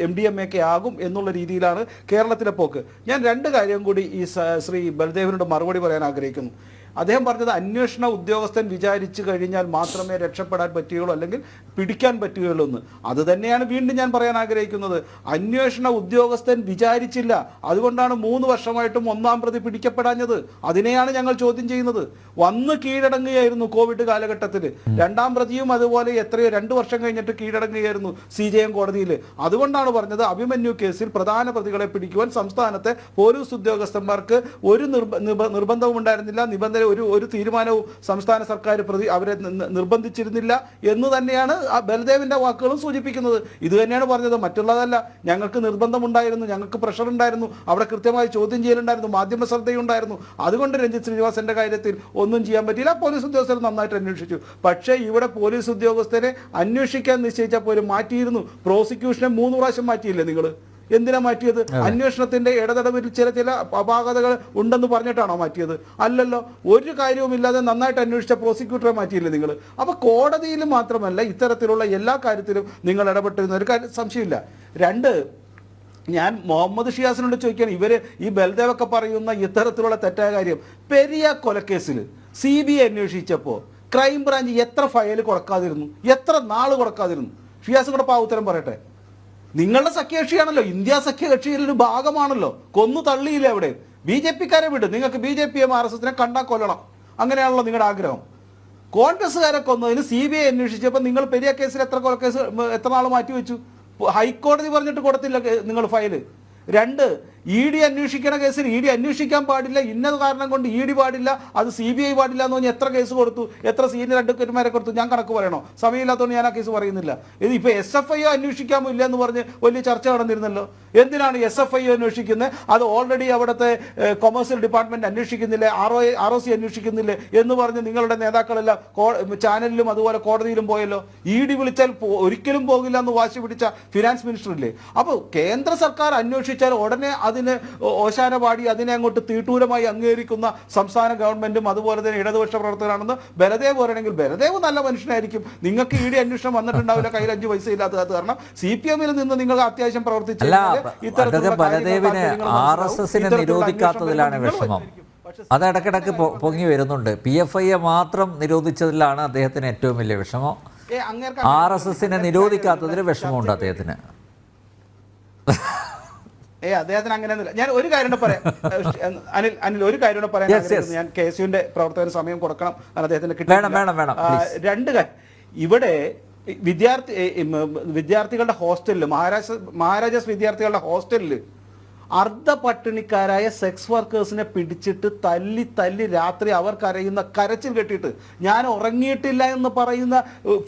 MDMA ഒക്കെ ആകും എന്നുള്ള രീതിയിലാണ് കേരളത്തിലെ പോക്ക്. ഞാൻ രണ്ട് കാര്യം കൂടി ഈ ശ്രീ ബൽദേവിനോട് മറുപടി പറയാൻ ആഗ്രഹിക്കുന്നു. അദ്ദേഹം പറഞ്ഞത് അന്വേഷണ ഉദ്യോഗസ്ഥൻ വിചാരിച്ചു കഴിഞ്ഞാൽ മാത്രമേ രക്ഷപ്പെടാൻ പറ്റുകയുള്ളൂ അല്ലെങ്കിൽ പിടിക്കാൻ പറ്റുകയുള്ളൂ എന്ന്. അത് തന്നെയാണ് വീണ്ടും ഞാൻ പറയാൻ ആഗ്രഹിക്കുന്നത്. അന്വേഷണ ഉദ്യോഗസ്ഥൻ വിചാരിച്ചില്ല, അതുകൊണ്ടാണ് 3 വർഷമായിട്ടും 1-ാം പ്രതി പിടിക്കപ്പെടാഞ്ഞത്. അതിനെയാണ് ഞങ്ങൾ ചോദ്യം ചെയ്യുന്നത്. വന്ന് കീഴടങ്ങുകയായിരുന്നു കോവിഡ് കാലഘട്ടത്തിൽ. 2-ാം പ്രതിയും അതുപോലെ എത്രയോ 2 വർഷം കഴിഞ്ഞിട്ട് കീഴടങ്ങുകയായിരുന്നു CJM കോടതിയിൽ. അതുകൊണ്ടാണ് പറഞ്ഞത് അഭിമന്യു കേസിൽ പ്രധാന പ്രതികളെ പിടിക്കുവാൻ സംസ്ഥാനത്തെ പോലീസ് ഉദ്യോഗസ്ഥന്മാർക്ക് ഒരു നിർബന്ധവും ഉണ്ടായിരുന്നില്ല, ഒരു തീരുമാനവും സംസ്ഥാന സർക്കാർ അവരെ നിർബന്ധിച്ചിരുന്നില്ല എന്ന് തന്നെയാണ് ബൽദേവിന്റെ വാക്കുകളും സൂചിപ്പിക്കുന്നത്. ഇത് തന്നെയാണ് പറഞ്ഞത്, മറ്റുള്ളതല്ല. ഞങ്ങൾക്ക് നിർബന്ധമുണ്ടായിരുന്നു, ഞങ്ങൾക്ക് പ്രഷർ ഉണ്ടായിരുന്നു, അവിടെ കൃത്യമായി ചോദ്യം ചെയ്യലുണ്ടായിരുന്നു, മാധ്യമ ശ്രദ്ധയുണ്ടായിരുന്നു. അതുകൊണ്ട് രഞ്ജിത്ത് ശ്രീനിവാസന്റെ കാര്യത്തിൽ ഒന്നും ചെയ്യാൻ പറ്റിയില്ല. പോലീസ് ഉദ്യോഗസ്ഥർ നന്നായിട്ട് അന്വേഷിച്ചു. പക്ഷേ ഇവിടെ പോലീസ് ഉദ്യോഗസ്ഥരെ അന്വേഷിക്കാൻ നിശ്ചയിച്ചാൽ പോലും മാറ്റിയിരുന്നു. പ്രോസിക്യൂഷനെ 3 പ്രാവശ്യം മാറ്റിയില്ലേ നിങ്ങൾ? എന്തിനാ മാറ്റിയത്? അന്വേഷണത്തിന്റെ ഇടതടവിൽ ചില അപാകതകൾ ഉണ്ടെന്ന് പറഞ്ഞിട്ടാണോ മാറ്റിയത്? അല്ലല്ലോ. ഒരു കാര്യവുമില്ലാതെ നന്നായിട്ട് അന്വേഷിച്ച പ്രോസിക്യൂട്ടറെ മാറ്റിയില്ലേ നിങ്ങൾ? അപ്പോൾ കോടതിയിൽ മാത്രമല്ല ഇത്തരത്തിലുള്ള എല്ലാ കാര്യത്തിലും നിങ്ങൾ ഇടപെട്ടിരുന്ന ഒരു കാര്യം സംശയമില്ല. 2, ഞാൻ മുഹമ്മദ് ഷിയാസിനോട് ചോദിക്കുകയാണ്, ഇവർ ഈ ബൽദേവൊക്കെ പറയുന്ന ഇത്തരത്തിലുള്ള തെറ്റായ കാര്യം പെരിയ കൊലക്കേസിൽ CBI അന്വേഷിച്ചപ്പോൾ ക്രൈംബ്രാഞ്ച് എത്ര ഫയൽ കൊടുക്കാതിരുന്നു? എത്ര നാൾ കൊടുക്കാതിരുന്നു? ഷിയാസ് കൂടെ ഉത്തരം പറയട്ടെ. നിങ്ങളുടെ സഖ്യകക്ഷിയാണല്ലോ, ഇന്ത്യ സഖ്യകക്ഷിയിൽ ഒരു ഭാഗമാണല്ലോ. കൊന്നു തള്ളിയില്ല അവിടെ. BJPക്കാരെ വിട്, നിങ്ങൾക്ക് BJPയും RSSനെ കണ്ടാൽ കൊല്ലണം, അങ്ങനെയാണല്ലോ നിങ്ങളുടെ ആഗ്രഹം. കോൺഗ്രസ്സുകാരെ കൊന്നതിന് CBI അന്വേഷിച്ചപ്പോൾ നിങ്ങൾ പെരിയ കേസിൽ എത്ര നാൾ മാറ്റിവെച്ചു? ഹൈക്കോടതി പറഞ്ഞിട്ട് കൊടുത്തില്ല നിങ്ങൾ ഫയല്. 2, ED അന്വേഷിക്കുന്ന കേസിൽ ED അന്വേഷിക്കാൻ പാടില്ല, ഇന്നത് കാരണം കൊണ്ട് ED പാടില്ല, അത് CBI പാടില്ല എന്ന് പറഞ്ഞാൽ എത്ര കേസ് കൊടുത്തു, എത്ര സീനിയർ അഡ്വക്കേറ്റുമാരെ കൊടുത്തു? ഞാൻ കണക്ക് പറയണോ? സമയമില്ലാത്തതുകൊണ്ട് ഞാൻ ആ കേസ് പറയുന്നില്ല. ഇത് ഇപ്പോൾ SFI അന്വേഷിക്കാമോ ഇല്ല എന്ന് പറഞ്ഞ് വലിയ ചർച്ച നടന്നിരുന്നല്ലോ. എന്തിനാണ് SFI അന്വേഷിക്കുന്നത്? അത് ഓൾറെഡി അവിടുത്തെ കൊമേഴ്സ്യൽ ഡിപ്പാർട്ട്മെന്റ് അന്വേഷിക്കുന്നില്ലേ, ROC അന്വേഷിക്കുന്നില്ലേ എന്ന് പറഞ്ഞ് നിങ്ങളുടെ നേതാക്കളെല്ലാം ചാനലിലും അതുപോലെ കോടതിയിലും പോയല്ലോ. ED വിളിച്ചാൽ ഒരിക്കലും പോകില്ല എന്ന് വാശി പിടിച്ച ഫിനാൻസ് മിനിസ്റ്റർ ഇല്ലേ? അപ്പോൾ കേന്ദ്ര സർക്കാർ അന്വേഷിച്ചാൽ ഉടനെ അതിന് ഓശാന പാടി അതിനെ അങ്ങോട്ട് തീട്ടൂരമായി അംഗീകരിക്കുന്ന സംസ്ഥാന ഗവൺമെന്റും അതുപോലെ തന്നെ ഇടതുപക്ഷ പ്രവർത്തകരാണെന്ന് ബലദേവ് പറയണമെങ്കിൽ ബലദേവ് നല്ല മനുഷ്യനായിരിക്കും. നിങ്ങൾക്ക് ED അന്വേഷണം വന്നിട്ടുണ്ടാവില്ല, കയ്യിൽ 5 പൈസ ഇല്ലാത്തത് കാരണം. CPMൽ നിന്ന് നിങ്ങൾ അത്യാവശ്യം പ്രവർത്തിച്ചില്ല. ബലദേവിന് RSSനെ നിരോധിക്കാത്തതിലാണ് വിഷമം. അത് ഇടയ്ക്കിടയ്ക്ക് പൊങ്ങി വരുന്നുണ്ട്. PFIയെ മാത്രം നിരോധിച്ചതിലാണ് അദ്ദേഹത്തിന് ഏറ്റവും വലിയ വിഷമം. RSSനെ നിരോധിക്കാത്തതിൽ വിഷമമുണ്ട് അദ്ദേഹത്തിന്. അദ്ദേഹത്തിന് അങ്ങനെയൊന്നുമില്ല. ഞാൻ ഒരു കാര്യം പറയാം അനിൽ, ഒരു കാര്യം പറയാൻ ഞാൻ KSUവിന്റെ പ്രവർത്തകന് സമയം കൊടുക്കണം, അദ്ദേഹത്തിന് കിട്ടും. 2 കാര്യം. ഇവിടെ വിദ്യാർത്ഥികളുടെ ഹോസ്റ്റലിൽ മഹാരാജാസ് വിദ്യാർത്ഥികളുടെ ഹോസ്റ്റലിൽ അർദ്ധപട്ടിണിക്കാരായ സെക്സ് വർക്കേഴ്സിനെ പിടിച്ചിട്ട് തല്ലി തല്ലി രാത്രി അവർ കരയുന്ന കരച്ചിൽ കെട്ടിയിട്ട് ഞാൻ ഉറങ്ങിയിട്ടില്ല എന്ന് പറയുന്ന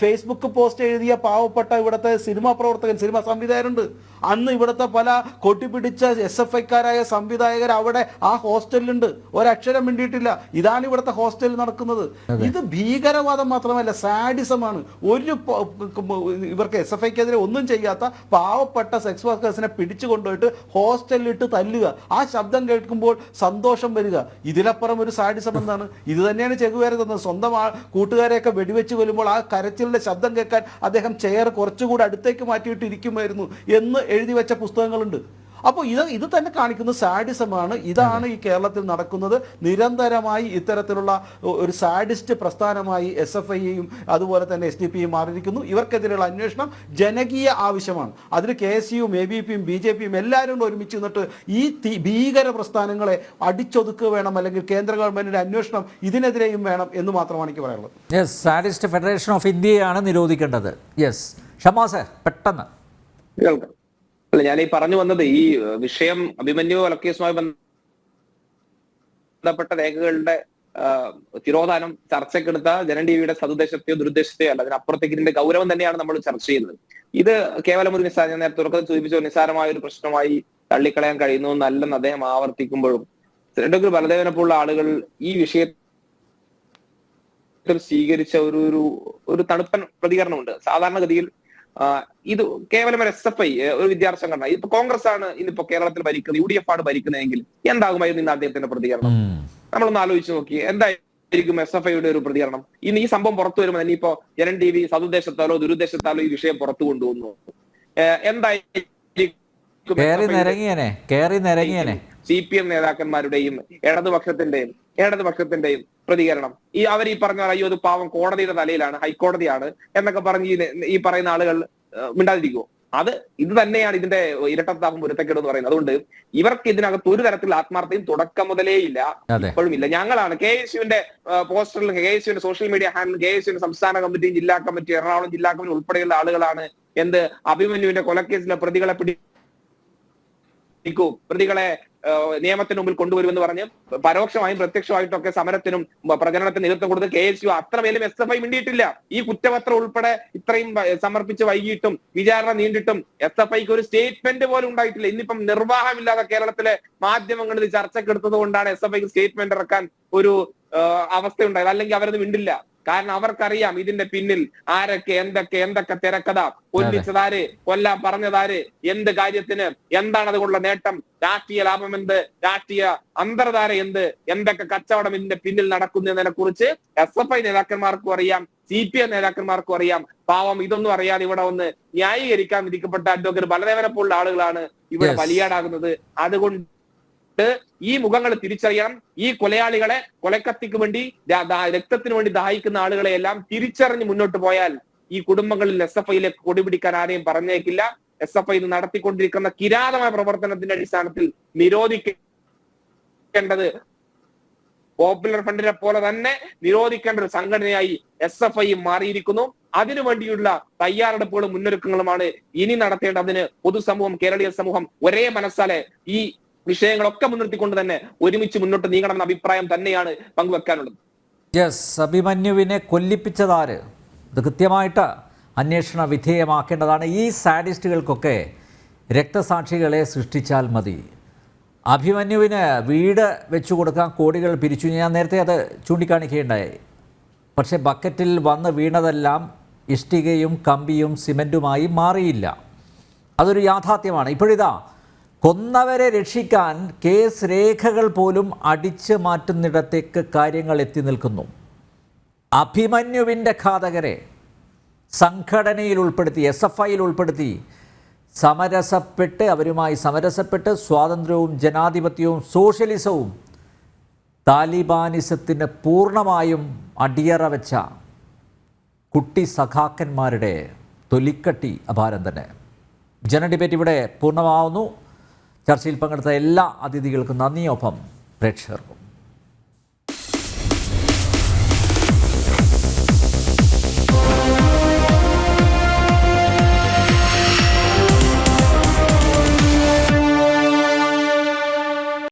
ഫേസ്ബുക്ക് പോസ്റ്റ് എഴുതിയ പാവപ്പെട്ട ഇവിടുത്തെ സിനിമാ പ്രവർത്തകൻ, സിനിമാ സംവിധായകരുണ്ട്. അന്ന് ഇവിടുത്തെ പല കൊട്ടിപ്പിടിച്ച SFIക്കാരായ സംവിധായകർ അവിടെ ആ ഹോസ്റ്റലിലുണ്ട്, ഒരക്ഷരം മിണ്ടിയിട്ടില്ല. ഇതാണ് ഇവിടുത്തെ ഹോസ്റ്റലിൽ നടക്കുന്നത്. ഇത് ഭീകരവാദം മാത്രമല്ല, സാഡിസമാണ്. ഇവർക്ക് SFIക്കെതിരെ ഒന്നും ചെയ്യാത്ത പാവപ്പെട്ട സെക്സ് വർക്കേഴ്സിനെ പിടിച്ചു കൊണ്ടുപോയിട്ട് ഹോസ്റ്റലിലിട്ട് തല്ലുക, ആ ശബ്ദം കേൾക്കുമ്പോൾ സന്തോഷം വരിക. ഇതിലപ്പുറം ഒരു സാഡിസം എന്താണ്? ഇത് തന്നെയാണ് ചെഗുവേര തന്നത്. സ്വന്തം കൂട്ടുകാരെയൊക്കെ വെടിവെച്ച് കൊല്ലുമ്പോൾ ആ കരച്ചിലിന്റെ ശബ്ദം കേൾക്കാൻ അദ്ദേഹം ചെയർ കുറച്ചുകൂടി അടുത്തേക്ക് മാറ്റിയിട്ട് ഇരിക്കുമായിരുന്നു എന്ന് എഴുതി വെച്ച പുസ്തകങ്ങളുണ്ട്. അപ്പോൾ ഇത് തന്നെ കാണിക്കുന്ന സാഡിസമാണ്. ഇതാണ് ഈ കേരളത്തിൽ നടക്കുന്നത്. നിരന്തരമായി ഇത്തരത്തിലുള്ള ഒരു സാഡിസ്റ്റ് പ്രസ്ഥാനമായി SFIയും അതുപോലെ തന്നെ SDPയും മാറിയിരിക്കുന്നു. ഇവർക്കെതിരെയുള്ള അന്വേഷണം ജനകീയ ആവശ്യമാണ്. അതിന് KSUവും ABPയും BJPയും എല്ലാവരും കൂടെ ഒരുമിച്ച് നിന്നിട്ട് ഈ ഭീകര പ്രസ്ഥാനങ്ങളെ അടിച്ചൊതുക്കുക വേണം, അല്ലെങ്കിൽ കേന്ദ്ര ഗവൺമെന്റിന്റെ അന്വേഷണം ഇതിനെതിരെയും വേണം എന്ന് മാത്രമാണ് എനിക്ക് പറയാനുള്ളത്. യെസ്, സാഡിസ്റ്റ് ഫെഡറേഷൻ ഓഫ് ഇന്ത്യയാണ് നിരോധിക്കേണ്ടത്. യെസ്, ഷമാസെ പെട്ടെന്ന് കേൾക്കാം. അല്ല, ഞാൻ ഈ പറഞ്ഞു വന്നത് ഈ വിഷയം അഭിമന്യു വലക്കേസുമായി ബന്ധപ്പെട്ട രേഖകളുടെ തിരോധാനം ചർച്ചയ്ക്കെടുത്ത ജനം ടിവിയുടെ സതുദ്ദേശത്തെയോ ദുരുദ്ദേശത്തെയോ അല്ല, അതിനപ്പുറത്തേക്ക് ഇതിന്റെ ഗൗരവം തന്നെയാണ് നമ്മൾ ചർച്ച ചെയ്യുന്നത്. ഇത് കേവലം ഒരു ഞാൻ നേരത്തെ തുടക്കത്തിൽ സൂചിപ്പിച്ച ഒരു നിസ്സാരമായ ഒരു പ്രശ്നമായി തള്ളിക്കളയാൻ കഴിയുന്നു എന്നല്ലെന്ന് അദ്ദേഹം ആവർത്തിക്കുമ്പോഴും ഡോക്ടർ ബലദേവനെ പോലുള്ള ആളുകൾ ഈ വിഷയത്തിൽ സ്വീകരിച്ച ഒരു തണുപ്പൻ പ്രതികരണമുണ്ട്. സാധാരണഗതിയിൽ ഇത് കേവലം ഒരു SFI ഒരു വിദ്യാർത്ഥി സംഘടന, ഇപ്പൊ കോൺഗ്രസ് ആണ് ഇന്നിപ്പോ കേരളത്തിൽ ഭരിക്കുന്നത്, UDF ആണ് ഭരിക്കുന്നതെങ്കിൽ എന്താകുമായിരുന്നു ഇന്ന് അദ്ദേഹത്തിന്റെ പ്രതികരണം? നമ്മളൊന്ന് ആലോചിച്ച് നോക്കി, എന്തായിരിക്കും SFIയുടെ ഒരു പ്രതികരണം? ഇന്ന് ഈ സംഭവം പുറത്തു വരുമ്പോൾ തന്നെ ഇപ്പോ ജനം TV സതുദ്ദേശത്താലോ ദുരുദ്ദേശത്താലോ ഈ വിഷയം പുറത്തു കൊണ്ടുവന്നു, എന്തായിരിക്കും CPM നേതാക്കന്മാരുടെയും ഇടതുപക്ഷത്തിന്റെയും പ്രതികരണം? അവർ ഈ പറഞ്ഞ അയ്യോ അത് പാവം കോടതിയുടെ തലയിലാണ്, ഹൈക്കോടതിയാണ് എന്നൊക്കെ പറഞ്ഞ് ഈ പറയുന്ന ആളുകൾ മിണ്ടാതിരിക്കുമോ? ഇത് തന്നെയാണ് ഇതിന്റെ ഇരട്ടത്താപ്പും പൊരുത്തക്കേട് എന്ന് പറയുന്നത്. അതുകൊണ്ട് ഇവർക്ക് ഇതിനകത്ത് ഒരു തരത്തിലുള്ള ആത്മാർത്ഥയും തുടക്കം മുതലേ ഇല്ല, ഇപ്പോഴും ഇല്ല. ഞങ്ങളാണ് KSUവിന്റെ പോസ്റ്ററിലും KSUവിന്റെ സോഷ്യൽ മീഡിയ ഹാൻഡിലും KSUവിന്റെ സംസ്ഥാന കമ്മിറ്റിയും ജില്ലാ കമ്മിറ്റി, എറണാകുളം ജില്ലാ കമ്മിറ്റി ഉൾപ്പെടെയുള്ള ആളുകളാണ് അഭിമന്യുവിന്റെ കൊലക്കേസിലെ പ്രതികളെ പ്രതികളെ നിയമത്തിന് മുമ്പിൽ കൊണ്ടുവരുമെന്ന് പറഞ്ഞ് പരോക്ഷമായും പ്രത്യക്ഷമായിട്ടൊക്കെ സമരത്തിനും പ്രചരണത്തിന് നേതൃത്വം കൊടുത്ത് KSU അത്രമേലും SFI മിണ്ടിയിട്ടില്ല. ഈ കുറ്റപത്രം ഉൾപ്പെടെ ഇത്രയും സമർപ്പിച്ച് വൈകിട്ടും വിചാരണ നീണ്ടിട്ടും SFIക്ക് ഒരു സ്റ്റേറ്റ്മെന്റ് പോലും ഉണ്ടായിട്ടില്ല. ഇന്നിപ്പം നിർവാഹമില്ലാതെ കേരളത്തിലെ മാധ്യമങ്ങളിൽ ചർച്ചക്കെടുത്തത് കൊണ്ടാണ് SFIക്ക് സ്റ്റേറ്റ്മെന്റ് ഇറക്കാൻ ഒരു അവസ്ഥയുണ്ടായത്. അല്ലെങ്കിൽ അവരത് മിണ്ടില്ല. കാരണം അവർക്കറിയാം ഇതിന്റെ പിന്നിൽ ആരൊക്കെ എന്തൊക്കെ തിരക്കഥ, കൊല്ലിച്ചതാര്, കൊല്ലാൻ പറഞ്ഞതാര്, എന്ത് കാര്യത്തിന്, എന്താണ് അതുകൊണ്ടുള്ള നേട്ടം, രാഷ്ട്രീയ ലാഭം എന്ത്, രാഷ്ട്രീയ അന്തർധാര എന്തൊക്കെ കച്ചവടം ഇതിന്റെ പിന്നിൽ നടക്കുന്നതിനെ കുറിച്ച് SFI നേതാക്കന്മാർക്കും അറിയാം, CPM നേതാക്കന്മാർക്കും അറിയാം. പാവം ഇതൊന്നും അറിയാതെ ഇവിടെ ഒന്ന് ന്യായീകരിക്കാൻ വിധിക്കപ്പെട്ട അഡ്വക്കേറ്റ് ബലദേവനെ പോലുള്ള ആളുകളാണ് ഇവിടെ ബലിയാടാകുന്നത്. അതുകൊണ്ട് ഈ മുഖങ്ങൾ തിരിച്ചറിയണം. ഈ കൊലയാളികളെ, കൊലക്കത്തിക്ക് വേണ്ടി രക്തത്തിന് വേണ്ടി ദാഹിക്കുന്ന ആളുകളെ എല്ലാം തിരിച്ചറിഞ്ഞ് മുന്നോട്ട് പോയാൽ ഈ കുടുംബങ്ങളിൽ SFIയിലേക്ക് കൊടിപിടിക്കാൻ ആരെയും പറഞ്ഞേക്കില്ല. SFI ഇന്ന് നടത്തിക്കൊണ്ടിരിക്കുന്ന കിരാതമായ പ്രവർത്തനത്തിന്റെ അടിസ്ഥാനത്തിൽ നിരോധിക്കേണ്ടത് പോപ്പുലർ ഫ്രണ്ടിനെ പോലെ തന്നെ നിരോധിക്കേണ്ട ഒരു സംഘടനയായി SFI മാറിയിരിക്കുന്നു. അതിനുവേണ്ടിയുള്ള തയ്യാറെടുപ്പുകളും മുന്നൊരുക്കങ്ങളുമാണ് ഇനി നടത്തേണ്ടത്. അതിന് പൊതുസമൂഹം, കേരളീയ സമൂഹം ഒരേ മനസ്സാലെ ഈ വിഷയങ്ങളൊക്കെ മുൻനിർത്തിക്കൊണ്ട് തന്നെ ഒരുമിച്ച് മുന്നോട്ട് നീങ്ങണമെന്ന അഭിപ്രായം തന്നെയാണ് പങ്കുവെക്കാനുള്ളത്. യെസ്, അഭിമന്യുവിനെ കൊല്ലിപ്പിച്ചതാര്? ഇത് കൃത്യമായിട്ട് അന്വേഷണ വിധേയമാക്കേണ്ടതാണ്. ഈ സാഡിസ്റ്റുകൾക്കൊക്കെ രക്തസാക്ഷികളെ സൃഷ്ടിച്ചാൽ മതി. അഭിമന്യുവിന് വീട് വെച്ചു കൊടുക്കാൻ കോടികൾ പിരിച്ചു, ഞാൻ നേരത്തെ അത് ചൂണ്ടിക്കാണിക്കുകയുണ്ടായി. പക്ഷേ ബക്കറ്റിൽ വന്ന് വീണതെല്ലാം ഇഷ്ടികയും കമ്പിയും സിമൻറ്റുമായി മാറിയില്ല. അതൊരു യാഥാർത്ഥ്യമാണ്. ഇപ്പോഴിതാ കൊന്നവരെ രക്ഷിക്കാൻ കേസ് രേഖകൾ പോലും അടിച്ചു മാറ്റുന്നിടത്തേക്ക് കാര്യങ്ങൾ എത്തി നിൽക്കുന്നു. അഭിമന്യുവിൻ്റെ ഘാതകരെ സംഘടനയിൽ ഉൾപ്പെടുത്തി, SFIയിൽ ഉൾപ്പെടുത്തി അവരുമായി സമരസപ്പെട്ട് സ്വാതന്ത്ര്യവും ജനാധിപത്യവും സോഷ്യലിസവും താലിബാനിസത്തിന് പൂർണ്ണമായും അടിയറ വെച്ച കുട്ടി സഖാക്കന്മാരുടെ തൊലിക്കട്ടി അപാരം തന്നെ. ജന ഡിബേറ്റ് ഇവിടെ പൂർണ്ണമാവുന്നു. ചർച്ചയിൽ പങ്കെടുത്ത എല്ലാ അതിഥികൾക്കും നന്ദിയൊപ്പം പ്രേക്ഷകർക്കും.